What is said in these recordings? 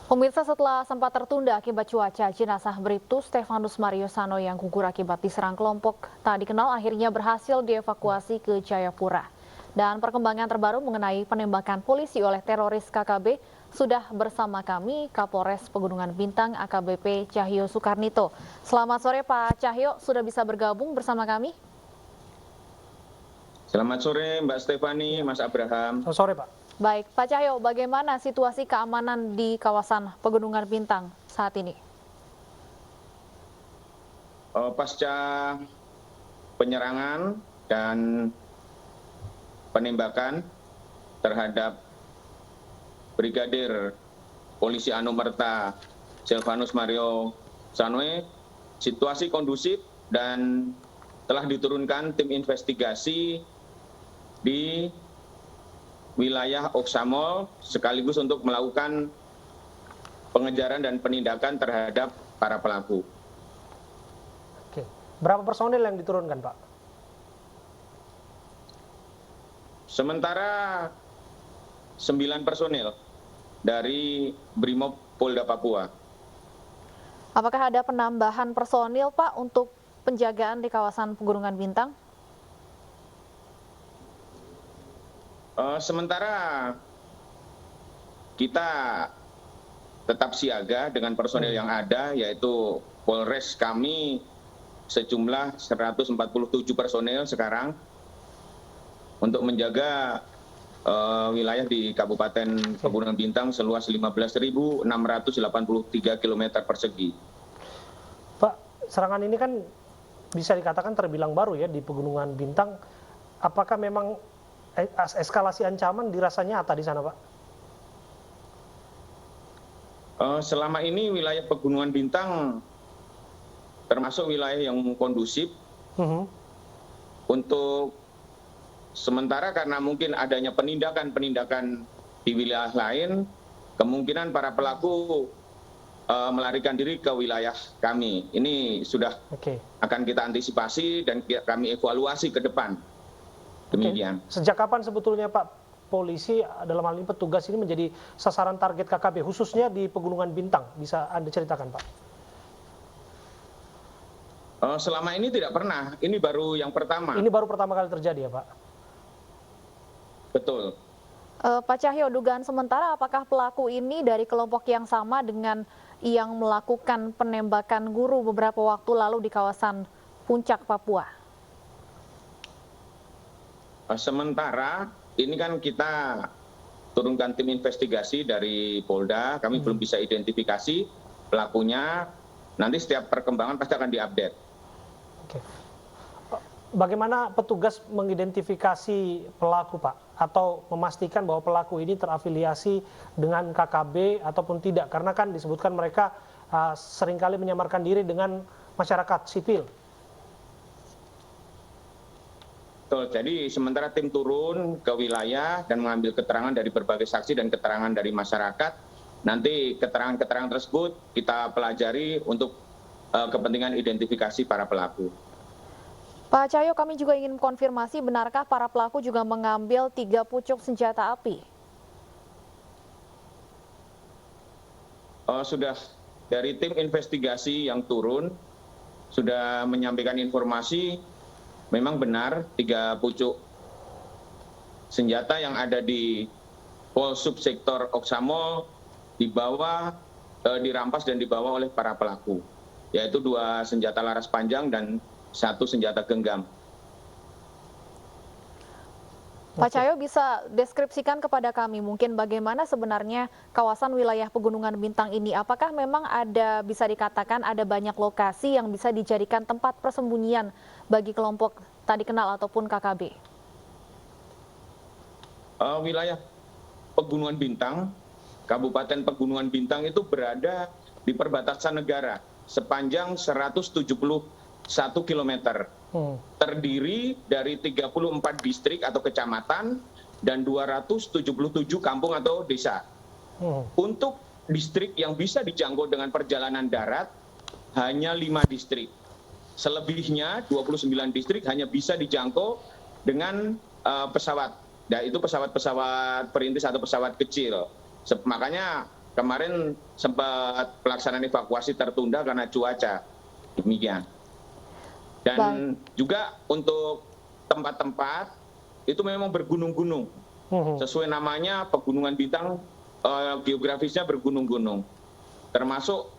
Pemirsa, setelah sempat tertunda akibat cuaca, jenazah Bribtu Stefanus Mario Sano yang gugur akibat diserang kelompok tak dikenal akhirnya berhasil dievakuasi ke Jayapura. Dan perkembangan terbaru mengenai penembakan polisi oleh teroris KKB sudah bersama kami Kapolres Pegunungan Bintang AKBP Cahyo Soekarnito. Selamat sore Pak Cahyo, sudah bisa bergabung bersama kami? Selamat sore Mbak Stefani, Mas Abraham. Selamat sore Pak. Baik, Pak Cahyo, bagaimana situasi keamanan di kawasan Pegunungan Bintang saat ini? Pasca penyerangan dan penembakan terhadap Brigadir Polisi Anumerta Stefanus Mario Sano, situasi kondusif dan telah diturunkan tim investigasi di wilayah Oksamol sekaligus untuk melakukan pengejaran dan penindakan terhadap para pelaku. Oke. Berapa personil yang diturunkan, Pak? Sementara 9 personil dari Brimob Polda Papua. Apakah ada penambahan personil, Pak, untuk penjagaan di kawasan Pegunungan Bintang? Sementara kita tetap siaga dengan personil yang ada, yaitu Polres kami sejumlah 147 personil sekarang untuk menjaga wilayah di Kabupaten Pegunungan Bintang seluas 15.683 km persegi. Pak, serangan ini kan bisa dikatakan terbilang baru ya di Pegunungan Bintang. Apakah memang eskalasi ancaman dirasa nyata di sana, Pak? Selama ini wilayah Pegunungan Bintang termasuk wilayah yang kondusif. Untuk sementara karena mungkin adanya penindakan di wilayah lain, kemungkinan para pelaku melarikan diri ke wilayah kami. Ini sudah akan kita antisipasi dan kami evaluasi ke depan. Demikian. Sejak kapan sebetulnya Pak polisi dalam hal ini petugas ini menjadi sasaran target KKB khususnya di Pegunungan Bintang? Bisa Anda ceritakan, Pak? Selama ini tidak pernah. Ini baru yang pertama. Ini baru pertama kali terjadi ya, Pak? Betul. Pak Cahyo, dugaan sementara apakah pelaku ini dari kelompok yang sama dengan yang melakukan penembakan guru beberapa waktu lalu di kawasan Puncak, Papua? Sementara ini kan kita turunkan tim investigasi dari Polda, kami belum bisa identifikasi pelakunya. Nanti setiap perkembangan pasti akan diupdate. Oke. Bagaimana petugas mengidentifikasi pelaku, Pak? Atau memastikan bahwa pelaku ini terafiliasi dengan KKB ataupun tidak? Karena kan disebutkan mereka seringkali menyamarkan diri dengan masyarakat sipil. Betul, jadi sementara tim turun ke wilayah dan mengambil keterangan dari berbagai saksi dan keterangan dari masyarakat. Nanti keterangan-keterangan tersebut kita pelajari untuk kepentingan identifikasi para pelaku. Pak Cahyo, kami juga ingin konfirmasi, benarkah para pelaku juga mengambil 3 pucuk senjata api? Sudah dari tim investigasi yang turun, sudah menyampaikan informasi, memang benar 3 pucuk senjata yang ada di Polsub Sektor Oksamol dirampas dan dibawa oleh para pelaku, yaitu 2 senjata laras panjang dan 1 senjata genggam. Pak Cahyo, bisa deskripsikan kepada kami mungkin bagaimana sebenarnya kawasan wilayah Pegunungan Bintang ini? Apakah memang bisa dikatakan ada banyak lokasi yang bisa dijadikan tempat persembunyian bagi kelompok tak dikenal ataupun KKB? Wilayah Pegunungan Bintang, Kabupaten Pegunungan Bintang itu berada di perbatasan negara sepanjang 171 km. Terdiri dari 34 distrik atau kecamatan dan 277 kampung atau desa. Untuk distrik yang bisa dijangkau dengan perjalanan darat hanya 5 distrik. Selebihnya 29 distrik hanya bisa dijangkau dengan pesawat. Nah, itu pesawat-pesawat perintis atau pesawat kecil. Makanya kemarin sempat pelaksanaan evakuasi tertunda karena cuaca. Demikian. Dan juga untuk tempat-tempat itu memang bergunung-gunung. Sesuai namanya Pegunungan Bintang, geografisnya bergunung-gunung. Termasuk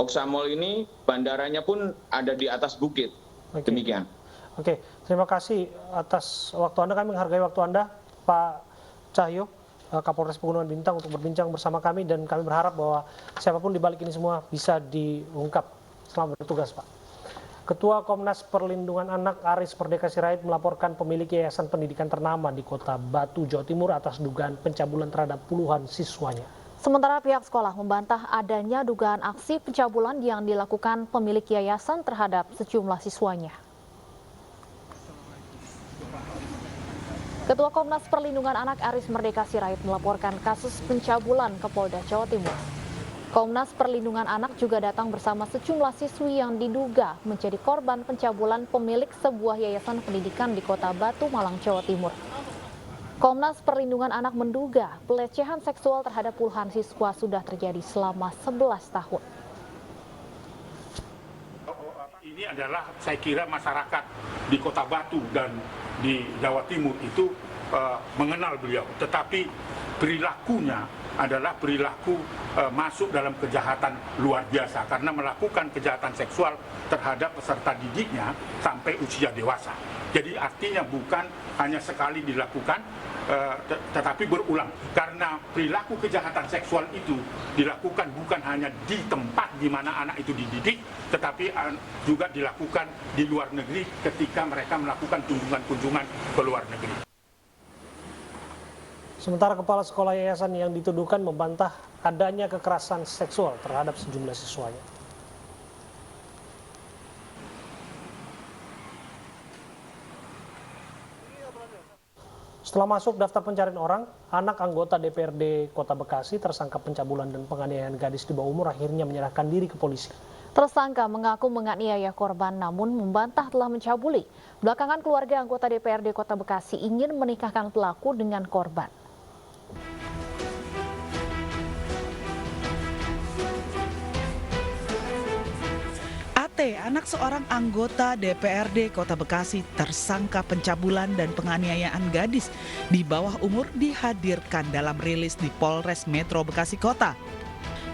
Oksamol ini bandaranya pun ada di atas bukit. Demikian. Oke, terima kasih atas waktu Anda. Kami menghargai waktu Anda, Pak Cahyo, Kapolres Pegunungan Bintang, untuk berbincang bersama kami, dan kami berharap bahwa siapapun di balik ini semua bisa diungkap. Selamat bertugas, Pak. Ketua Komnas Perlindungan Anak Aris Merdeka Sirait melaporkan pemilik Yayasan Pendidikan ternama di Kota Batu, Jawa Timur atas dugaan pencabulan terhadap puluhan siswanya. Sementara pihak sekolah membantah adanya dugaan aksi pencabulan yang dilakukan pemilik yayasan terhadap sejumlah siswanya. Ketua Komnas Perlindungan Anak Aris Merdeka Sirait melaporkan kasus pencabulan ke Polda Jawa Timur. Komnas Perlindungan Anak juga datang bersama sejumlah siswi yang diduga menjadi korban pencabulan pemilik sebuah yayasan pendidikan di Kota Batu, Malang, Jawa Timur. Komnas Perlindungan Anak menduga pelecehan seksual terhadap puluhan siswa sudah terjadi selama 11 tahun. Ini adalah, saya kira, masyarakat di Kota Batu dan di Jawa Timur itu mengenal beliau, tetapi perilakunya adalah perilaku masuk dalam kejahatan luar biasa karena melakukan kejahatan seksual terhadap peserta didiknya sampai usia dewasa. Jadi artinya bukan hanya sekali dilakukan, tetapi berulang. Karena perilaku kejahatan seksual itu dilakukan bukan hanya di tempat di mana anak itu dididik, tetapi juga dilakukan di luar negeri ketika mereka melakukan kunjungan-kunjungan ke luar negeri. Sementara kepala sekolah yayasan yang dituduhkan membantah adanya kekerasan seksual terhadap sejumlah siswanya. Setelah masuk daftar pencarian orang, anak anggota DPRD Kota Bekasi tersangka pencabulan dan penganiayaan gadis di bawah umur akhirnya menyerahkan diri ke polisi. Tersangka mengaku menganiaya korban namun membantah telah mencabuli. Belakangan keluarga anggota DPRD Kota Bekasi ingin menikahkan pelaku dengan korban. Anak seorang anggota DPRD Kota Bekasi tersangka pencabulan dan penganiayaan gadis di bawah umur dihadirkan dalam rilis di Polres Metro Bekasi Kota.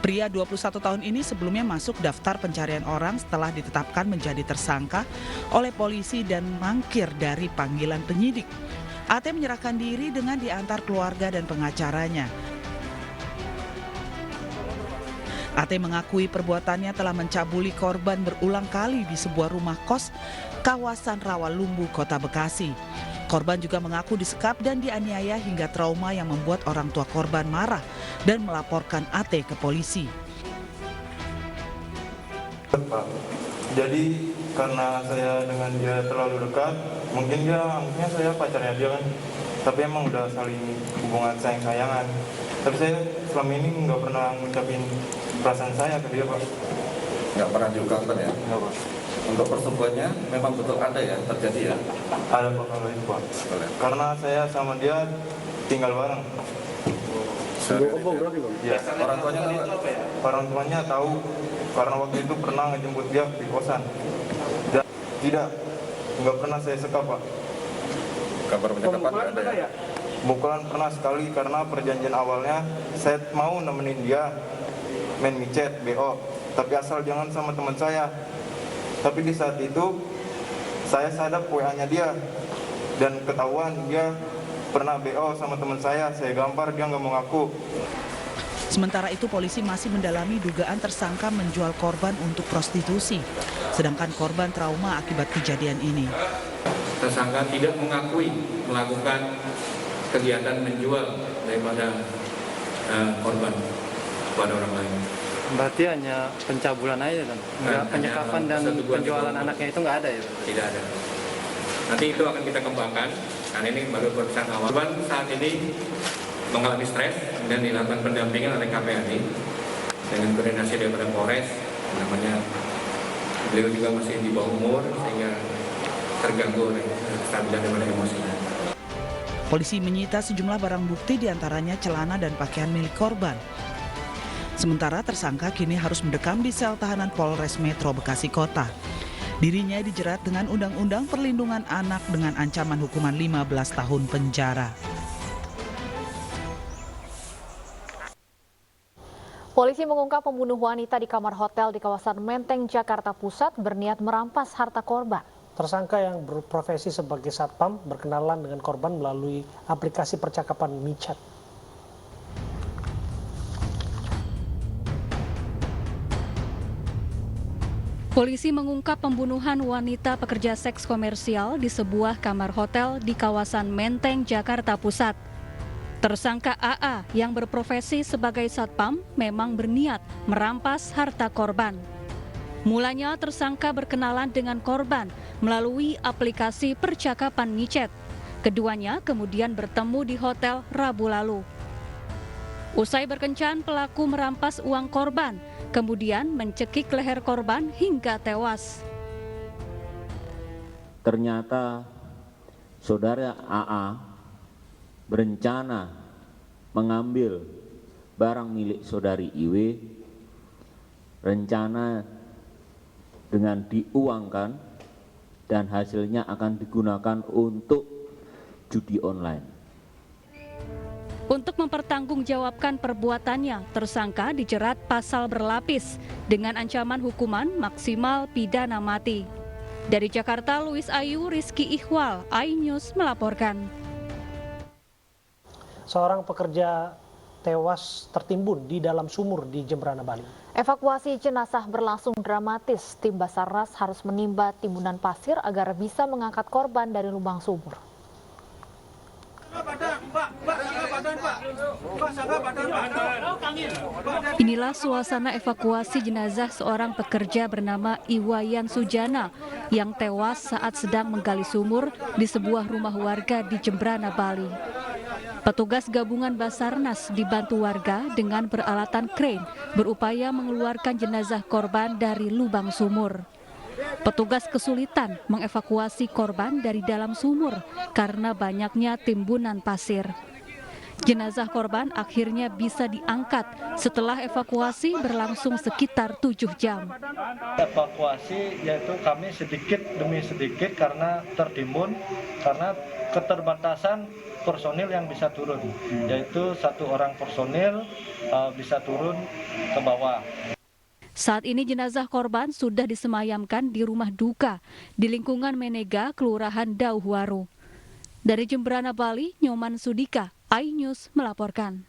Pria 21 tahun ini sebelumnya masuk daftar pencarian orang setelah ditetapkan menjadi tersangka oleh polisi dan mangkir dari panggilan penyidik. AT menyerahkan diri dengan diantar keluarga dan pengacaranya. AT mengakui perbuatannya telah mencabuli korban berulang kali di sebuah rumah kos kawasan Rawalumbu, Kota Bekasi. Korban juga mengaku disekap dan dianiaya hingga trauma yang membuat orang tua korban marah dan melaporkan AT ke polisi. Pak, jadi karena saya dengan dia terlalu dekat, mungkin saya pacarnya dia kan, tapi emang udah saling hubungan sayang-sayangan. Tapi saya selama ini nggak pernah ngucapin perasaan saya ke dia, Pak. Nggak pernah diungkapkan ya? Nggak, Pak. Untuk persetubuhannya memang betul ada ya, terjadi ya? Ada, Pak, kalau itu, Pak. Karena saya sama dia tinggal bareng. Ya. Orang tuanya tahu nggak? Orang tuanya tahu, karena waktu itu pernah ngejemput dia di kosan. Tidak, nggak pernah saya sekap, Pak. Kabar penyekapan nggak ada ya? Bukan pernah sekali, karena perjanjian awalnya saya mau nemenin dia main micet, BO, tapi asal jangan sama teman saya. Tapi di saat itu saya sadap WA-nya dia dan ketahuan dia pernah BO sama teman saya gampar, dia nggak mau ngaku. Sementara itu polisi masih mendalami dugaan tersangka menjual korban untuk prostitusi, sedangkan korban trauma akibat kejadian ini. Tersangka tidak mengakui melakukan kegiatan menjual daripada korban kepada orang lain. Berarti hanya pencabulan aja kan? Nggak penyekapan dan penjualan anaknya itu nggak ada ya? Tidak ada. Nanti itu akan kita kembangkan, karena ini baru pemeriksaan awal. Korban saat ini mengalami stres dan dilakukan pendampingan oleh KPAD dengan koordinasi daripada Polres. Namanya beliau juga masih di bawah umur sehingga terganggu oleh kestabilan daripada emosinya. Polisi menyita sejumlah barang bukti diantaranya celana dan pakaian milik korban. Sementara tersangka kini harus mendekam di sel tahanan Polres Metro Bekasi Kota. Dirinya dijerat dengan Undang-Undang Perlindungan Anak dengan ancaman hukuman 15 tahun penjara. Polisi mengungkap pembunuh wanita di kamar hotel di kawasan Menteng, Jakarta Pusat berniat merampas harta korban. Tersangka yang berprofesi sebagai satpam berkenalan dengan korban melalui aplikasi percakapan MiChat. Polisi mengungkap pembunuhan wanita pekerja seks komersial di sebuah kamar hotel di kawasan Menteng, Jakarta Pusat. Tersangka AA yang berprofesi sebagai satpam memang berniat merampas harta korban. Mulanya tersangka berkenalan dengan korban melalui aplikasi percakapan MiChat. Keduanya kemudian bertemu di hotel Rabu lalu. Usai berkencan, pelaku merampas uang korban, kemudian mencekik leher korban hingga tewas. Ternyata saudara AA berencana mengambil barang milik saudari Iw, rencana dengan diuangkan dan hasilnya akan digunakan untuk judi online. Untuk mempertanggungjawabkan perbuatannya, tersangka dijerat pasal berlapis dengan ancaman hukuman maksimal pidana mati. Dari Jakarta, Luis Ayu, Rizky Ihwal, iNews melaporkan. Seorang pekerja tewas tertimbun di dalam sumur di Jemberana, Bali. Evakuasi jenazah berlangsung dramatis. Tim Basarnas harus menimba timbunan pasir agar bisa mengangkat korban dari lubang sumur. Inilah suasana evakuasi jenazah seorang pekerja bernama Iwayan Sujana yang tewas saat sedang menggali sumur di sebuah rumah warga di Jemberana, Bali. Petugas gabungan Basarnas dibantu warga dengan peralatan krain berupaya mengeluarkan jenazah korban dari lubang sumur. Petugas kesulitan mengevakuasi korban dari dalam sumur karena banyaknya timbunan pasir. Jenazah korban akhirnya bisa diangkat setelah evakuasi berlangsung sekitar 7 jam. Evakuasi yaitu kami sedikit demi sedikit karena tertimbun, karena keterbatasan personil yang bisa turun, yaitu 1 orang personil bisa turun ke bawah. Saat ini jenazah korban sudah disemayamkan di rumah duka di lingkungan Menega, Kelurahan Dauhwaru. Dari Jemberana, Bali, Nyoman Sudika, iNews melaporkan.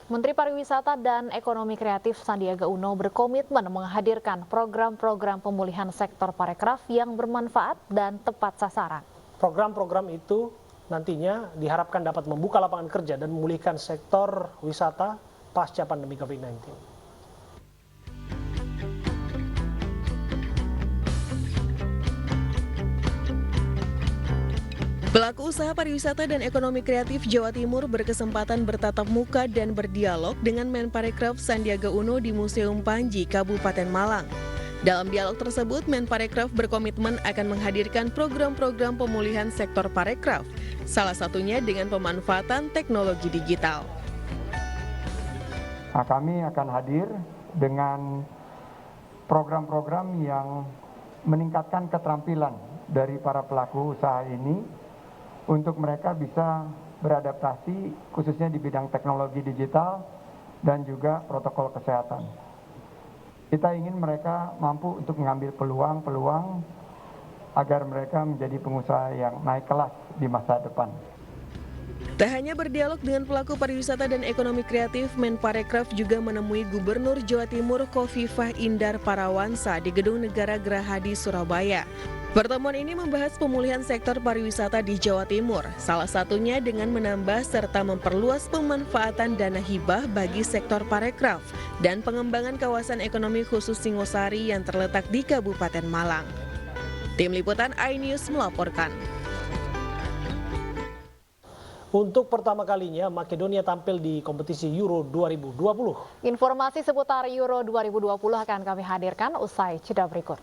Menteri Pariwisata dan Ekonomi Kreatif Sandiaga Uno berkomitmen menghadirkan program-program pemulihan sektor parekraf yang bermanfaat dan tepat sasaran. Program-program itu nantinya diharapkan dapat membuka lapangan kerja dan memulihkan sektor wisata pasca pandemi COVID-19. Pelaku usaha pariwisata dan ekonomi kreatif Jawa Timur berkesempatan bertatap muka dan berdialog dengan Menparekraf Sandiaga Uno di Museum Panji, Kabupaten Malang. Dalam dialog tersebut, Menparekraf berkomitmen akan menghadirkan program-program pemulihan sektor parekraf, salah satunya dengan pemanfaatan teknologi digital. Nah, kami akan hadir dengan program-program yang meningkatkan keterampilan dari para pelaku usaha ini untuk mereka bisa beradaptasi khususnya di bidang teknologi digital dan juga protokol kesehatan. Kita ingin mereka mampu untuk mengambil peluang-peluang agar mereka menjadi pengusaha yang naik kelas di masa depan. Tak hanya berdialog dengan pelaku pariwisata dan ekonomi kreatif, Menparekraf juga menemui Gubernur Jawa Timur Khofifah Indar Parawansa di Gedung Negara Gerahadi, Surabaya. Pertemuan ini membahas pemulihan sektor pariwisata di Jawa Timur, salah satunya dengan menambah serta memperluas pemanfaatan dana hibah bagi sektor parekraf dan pengembangan kawasan ekonomi khusus Singosari yang terletak di Kabupaten Malang. Tim Liputan iNews melaporkan. Untuk pertama kalinya, Makedonia tampil di kompetisi Euro 2020. Informasi seputar Euro 2020 akan kami hadirkan usai jeda berikut.